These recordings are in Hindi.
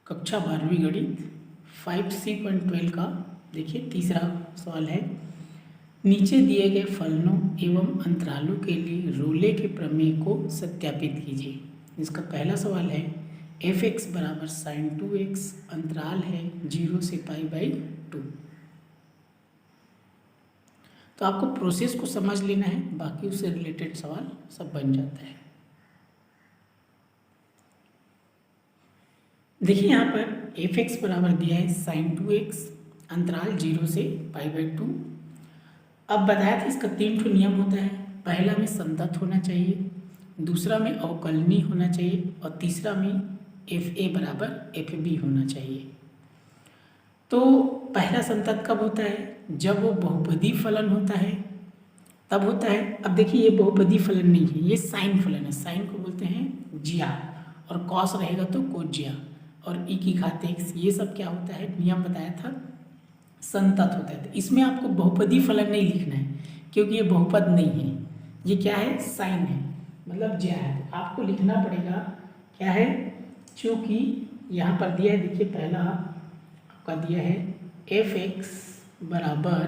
कक्षा 12वीं गणित 5C.12 का देखिए तीसरा सवाल है। नीचे दिए गए फलनों एवं अंतरालों के लिए रोले के प्रमेय को सत्यापित कीजिए। इसका पहला सवाल है f(x) बराबर sin 2x, अंतराल है 0 से π/2। तो आपको प्रोसेस को समझ लेना है, बाकी उससे रिलेटेड सवाल सब बन जाता है। देखिए यहाँ पर f(x) बराबर दिया है sin 2x, अंतराल 0 से π/2। अब बताया था इसका 3 ठो नियम होता है। पहला में संतत होना चाहिए, दूसरा में अवकलनीय होना चाहिए और तीसरा में fa बराबर fb होना चाहिए। तो पहला संतत कब होता है? जब वो बहुपदी फलन होता है तब होता है। अब देखिए ये बहुपदी फलन नहीं है, ये साइन फलन है। साइन को बोलते हैं जिया और कॉस रहेगा तो कोज्या और e की घात x, ये सब क्या होता है? नियम बताया था, संतत होता है। तो इसमें आपको बहुपदी फलन नहीं लिखना है क्योंकि ये बहुपद नहीं है, ये क्या है? साइन है, मतलब ज्या है। तो आपको लिखना पड़ेगा क्या है? चूँकि यहाँ पर दिया है, देखिए पहला आपका दिया है f(x) बराबर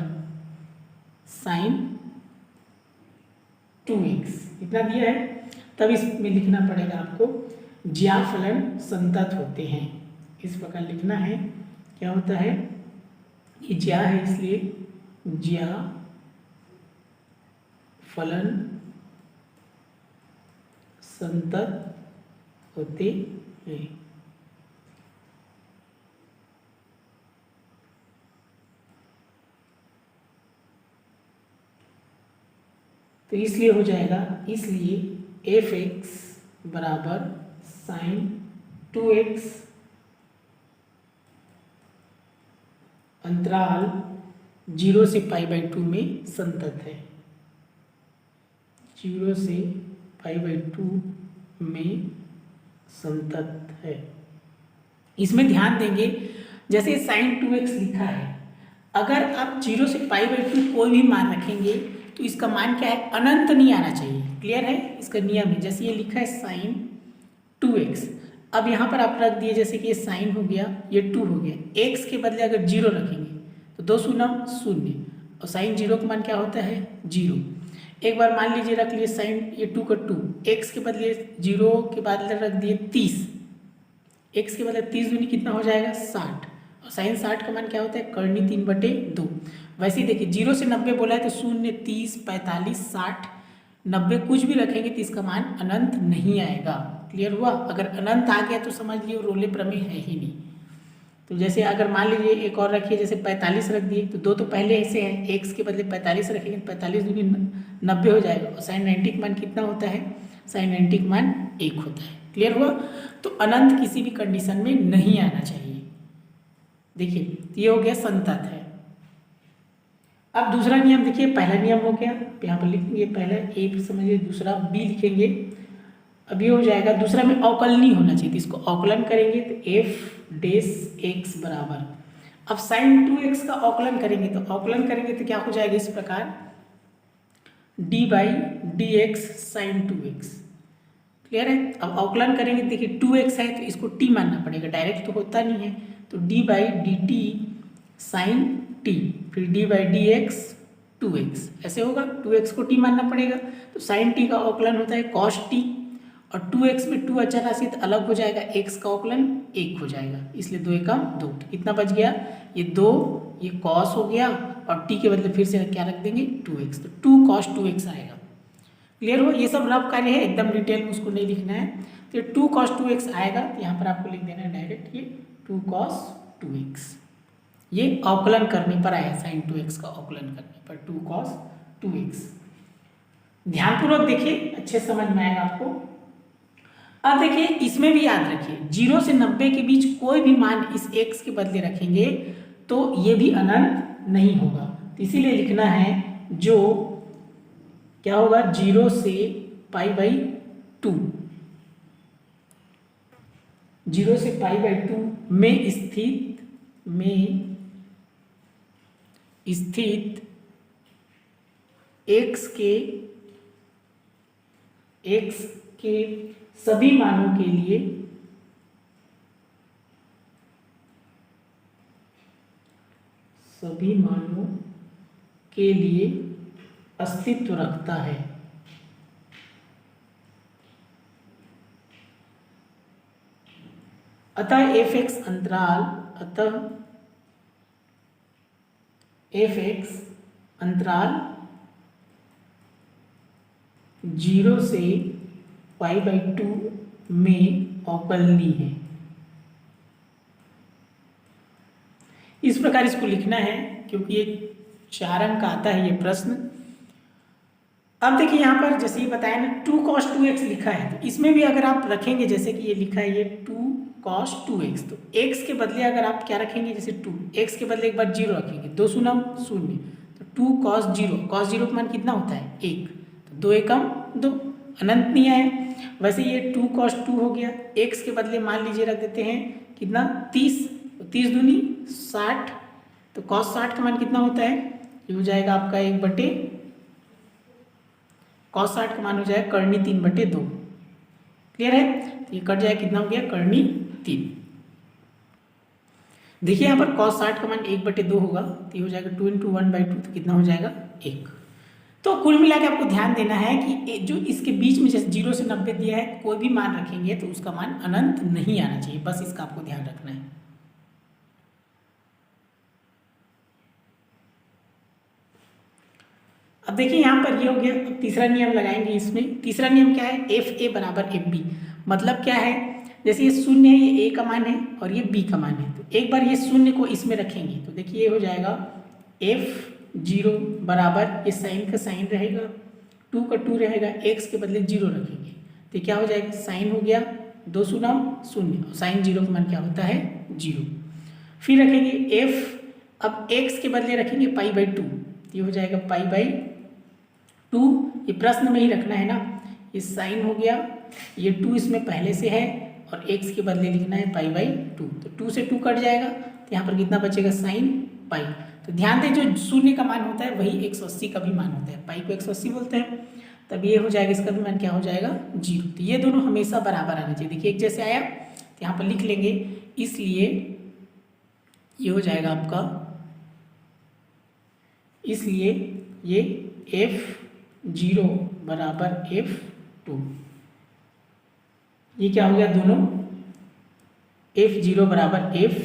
साइन 2x, इतना दिया है। तब इसमें लिखना पड़ेगा आपको ज्या फलन संतत होते हैं, इस प्रकार लिखना है। क्या होता है? ये ज्या है इसलिए ज्या फलन संतत होते हैं। तो इसलिए हो जाएगा, इसलिए f(x) बराबर साइन 2x, अंतराल 0 से π/2 में संतत है। 0 से π/2 में संतत है। इसमें ध्यान देंगे, जैसे साइन 2x लिखा है, अगर आप 0 से π/2 कोई भी मान रखेंगे तो इसका मान क्या है? अनंत नहीं आना चाहिए। क्लियर है? इसका नियम है। जैसे ये लिखा है साइन 2x, अब यहाँ पर आप रख दिए, जैसे कि ये साइन हो गया, ये 2 हो गया, x के बदले अगर 0 रखेंगे तो 2 शून्य 0 और साइन 0 का मान क्या होता है? 0। एक बार मान लीजिए रख लिए साइन ये 2 का 2, x के बदले 0 के बदले रख दिए 30, x के बदले 30 दूनी कितना हो जाएगा? 60, और साइन 60 का मान क्या होता है? करनी 3/2। वैसे ही देखिए 0 से 90 बोला है तो 0, 30, 45, 60, 90 कुछ भी रखेंगे तो इसका मान अनंत नहीं आएगा। क्लियर हुआ? अगर अनंत आ गया तो समझ लियो रोले प्रमेय है ही नहीं। तो जैसे अगर मान लीजिए एक और रखिए, जैसे 45 रख दिए तो 2 तो पहले ऐसे है, x के बदले 45 रखेंगे, 45 दूनी 90 हो जाएगा, और साइन 90 का मान कितना होता है? साइन 90 का मान 1 होता है। क्लियर हुआ? तो अनंत किसी भी कंडीशन में नहीं आना चाहिए। देखिए ये हो गया संतत है। अब दूसरा नियम देखिए, पहला नियम हो गया, यहाँ पर लिखेंगे पहला ए समझिए, दूसरा बी लिखेंगे। अब ये हो जाएगा, दूसरा में अवकलनीय होना चाहिए, तो इसको अवकलन करेंगे तो f(x) बराबर, अब साइन 2x का अवकलन करेंगे तो क्या हो जाएगा? इस प्रकार d/dx साइन 2x। क्लियर है? अब अवकलन करेंगे, देखिए 2x है तो इसको t मानना पड़ेगा, डायरेक्ट तो होता नहीं है, तो d/dt साइन t, फिर d/dx 2x, ऐसे होगा। 2x को t मानना पड़ेगा, तो साइन t का अवकलन होता है cos t, और 2x में 2 अचर राशि तो अलग हो जाएगा, x का अवकलन 1 हो जाएगा, इसलिए 2 एकम 2। तो कितना बच गया? ये 2, ये cos हो गया, और t के बदले फिर से क्या रख देंगे? 2x, तो 2 cos 2x आएगा। क्लियर हो? ये सब रफ कार्य है, एकदम डिटेल में उसको नहीं लिखना है। तो 2 cos 2x आएगा, तो यहाँ पर आपको लिख देना है डायरेक्ट ये 2 cos 2x। ये अवकलन करने पर आया, साइन 2x का अवकलन करने पर 2 cos 2x। ध्यानपूर्वक देखिए, अच्छे समझ में आएगा आपको। अब देखिए इसमें भी याद रखिए, 0 से 90 के बीच कोई भी मान इस x के बदले रखेंगे तो ये भी अनंत नहीं होगा। तो इसीलिए लिखना है जो क्या होगा? 0 से π/2, 0 से π/2 में स्थित x के सभी मानों के लिए सभी मानों के लिए अस्तित्व रखता है। अतः f(x) अंतराल f(x) अंतराल 0 से π/2 में अवकलनीय है। इस प्रकार इसको लिखना है क्योंकि ये 4 अंक का आता है ये प्रश्न। अब देखिए यहाँ पर जैसे ये बताया ना 2 cos 2x लिखा है, तो इसमें भी अगर आप रखेंगे जैसे कि ये लिखा है ये 2 cos 2x, तो x के बदले अगर आप क्या रखेंगे जैसे 2, x के बदले एक बार 0 रखेंगे, 2 शून्य 0, तो 2 cos 0, cos 0 का मान कितना होता है 1, तो 2 एकम 2, अनंत नहीं है। वैसे ये 2 cos 2 हो गया, x के बदले मान लीजिए रख देते हैं कितना 30, 30 दूनी 60, तो cos 60 का मान कितना होता है, ये हो जाएगा आपका 1/, cos 60 का मान हो जाएगा करनी 3/2। क्लियर है, तो ये कट जाएगा, कितना हो गया करनी 3। देखिए यहाँ पर cos 60 का मान 1/2 होगा, तो ये हो जाएगा 2 × 1/2, तो कितना हो जाएगा 1। तो कुल मिला के आपको ध्यान देना है कि जो इसके बीच में जैसे 0 से 90 दिया है, कोई भी मान रखेंगे तो उसका मान अनंत नहीं आना चाहिए, बस इसका आपको ध्यान रखना है। अब देखिए यहाँ पर ये हो गया। अब तीसरा नियम लगाएंगे इसमें। तीसरा नियम क्या है, FA = FB। मतलब क्या है, जैसे ये 0 है, ये A का मान है और ये B का मान है, तो एक बार ये 0 को इसमें रखेंगे तो देखिए ये हो जाएगा F0 बराबर, ये साइन का साइन रहेगा, 2 का 2 रहेगा, x के बदले 0 रखेंगे तो क्या हो जाएगा, साइन हो गया 2 शून्य 0, और साइन 0 का मान क्या होता है 0। फिर रखेंगे f, अब x के बदले रखेंगे π/2, ये हो जाएगा π/2, ये प्रश्न में ही रखना है ना, ये साइन हो गया, ये 2 इसमें पहले से है और x के बदले लिखना है π/2, तो 2 से 2 कट जाएगा, तो यहाँ पर कितना बचेगा साइन पाई। तो ध्यान दें जो 0 का मान होता है वही 180 का भी मान होता है, पाई को 180 बोलते हैं, तब ये हो जाएगा, इसका भी मान क्या हो जाएगा 0। तो ये दोनों हमेशा बराबर आने चाहिए। देखिए एक जैसे आया तो यहाँ पर लिख लेंगे, इसलिए ये हो जाएगा आपका, इसलिए ये F0 बराबर F2, ये क्या हो गया, दोनों F0 बराबर F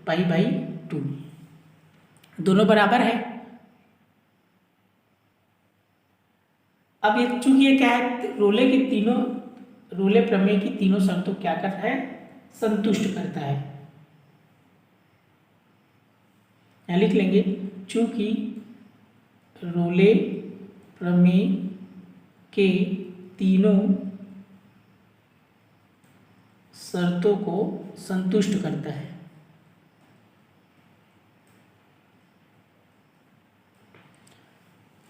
π/2 दोनों बराबर है। अब ये चूंकि ये क्या है, रोले प्रमेय की तीनों शर्तों क्या करता है, संतुष्ट करता है। यहां लिख लेंगे, चूंकि रोले प्रमेय के तीनों शर्तों को संतुष्ट करता है।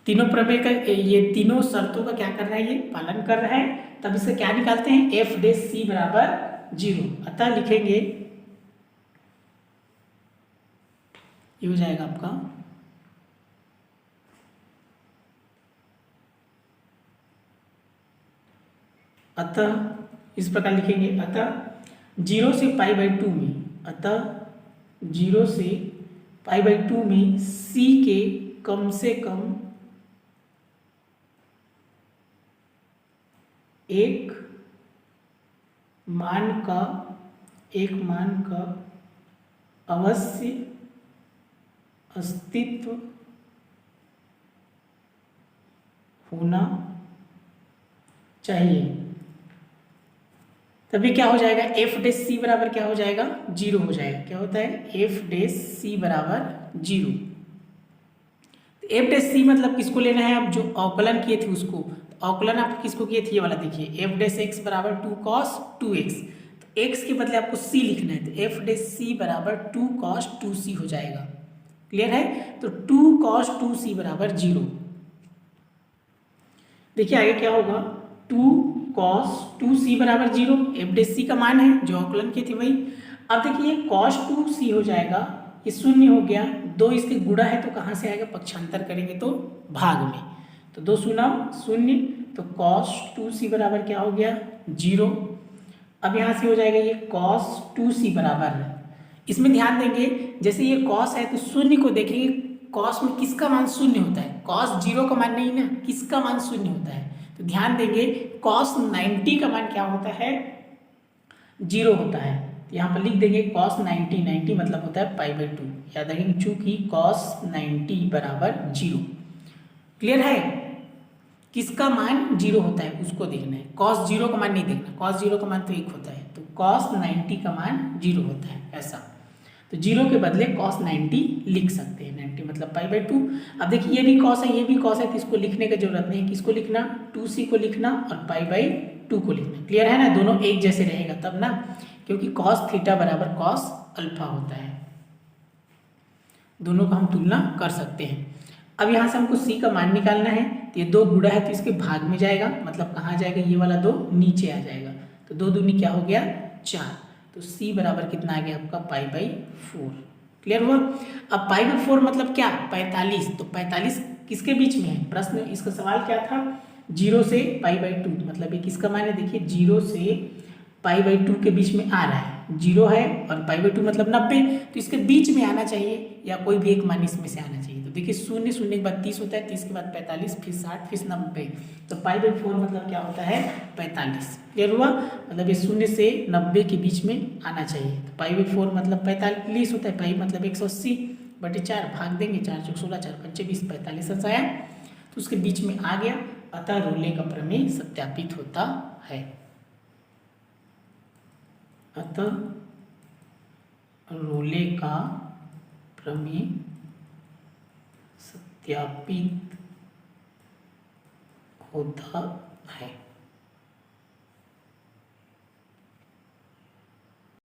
तीनों प्रमेय का, ये तीनों शर्तों का क्या कर रहा है, ये पालन कर रहा है, तब इसे क्या निकालते हैं, f' बराबर 0। अतः लिखेंगे, ये हो जाएगा आपका, अतः इस प्रकार लिखेंगे, अतः 0 से π/2 में, अतः 0 से π/2 में c के कम से कम एक मान का अवश्य अस्तित्व होना चाहिए। तभी क्या हो जाएगा, f' बराबर क्या हो जाएगा 0 हो जाएगा। क्या होता है, f' बराबर 0। f' मतलब किसको लेना है, आप जो अवकलन किए थे उसको, अवकलन आप किसको किए थे, ये वाला देखिए, f' बराबर 2 cos 2x, तो x के बदले आपको c लिखना है, तो f' बराबर 2 cos 2c हो जाएगा। क्लियर है, तो 2 cos 2c बराबर 0। देखिए आगे क्या होगा, 2 cos 2c बराबर 0, f' का मान है जो अवकलन किए थे वही। अब देखिए cos 2c हो जाएगा, ये 0 हो गया, 2 इसके गुणा है तो कहाँ से आएगा, पक्षांतर करेंगे तो भाग में, तो 2 शून्य 0, तो cos 2c बराबर क्या हो गया 0। अब यहाँ से हो जाएगा ये cos 2c बराबर है, इसमें ध्यान देंगे जैसे ये cos है तो 0 को देखेंगे कॉस में किसका मान शून्य होता है? कॉस 0 का मान नहीं ना, किसका मान शून्य होता है? तो ध्यान देंगे कॉस 90 का मान क्या होता है? 0 होता है। तो यहाँ पर लिख देंगे कॉस 90, 90 मतलब होता है पाई बाई 2। याद रखेंगे चूंकि कॉस 90 बराबर 0। क्लियर है? किसका मान 0 होता है उसको देखना है, कॉस 0 का मान नहीं देखना। कॉस 0 का मान तो 1 होता है, तो कॉस 90 का मान 0 होता है ऐसा। तो 0 के बदले कॉस 90 लिख सकते हैं, 90 मतलब पाई बाई 2। अब देखिए ये भी कॉस है, ये भी कॉस है, तो इसको लिखने की जरूरत नहीं है। किसको लिखना? 2c को लिखना और पाई बाई 2 को लिखना। क्लियर है ना? दोनों एक जैसे रहेगा तब ना, क्योंकि कॉस थीटा बराबर कॉस अल्फा होता है। दोनों का हम तुलना कर सकते हैं। अब यहाँ से हमको c का मान निकालना है, तो ये 2 गुणा है तो इसके भाग में जाएगा, मतलब कहाँ जाएगा? ये वाला 2 नीचे आ जाएगा, तो 2 दूनी क्या हो गया? 4। तो c बराबर कितना आ गया आपका? Pi by 4। क्लियर हुआ? अब पाई बाई 4 मतलब क्या? 45। तो 45 किसके बीच में है? प्रश्न इसका सवाल क्या था? 0 से पाई बाई 2, मतलब ये किसका मान है? देखिए 0 से पाई बाई 2 के बीच में आ रहा है, 0 है और पाई बाई 2 मतलब 90, तो इसके बीच में आना चाहिए या कोई भी एक मान इसमें से आना चाहिए। तो देखिए 0, 0 के बाद 30 होता है, 30 के बाद 45, फिर 60, फिर 90। तो पाई बाई 4 मतलब क्या होता है? 45। क्लियर हुआ? मतलब ये 0 से 90 के बीच में आना चाहिए। तो पाई बाई 4 मतलब 45 होता है, पाई मतलब 180 बटे 4, भाग देंगे 4 चौक 16, 4 पंचे 20, 45 आया, तो उसके बीच में आ गया। अतः रोले का प्रमेय सत्यापित होता है। अतः रोले का प्रमेय सत्यापित होता है।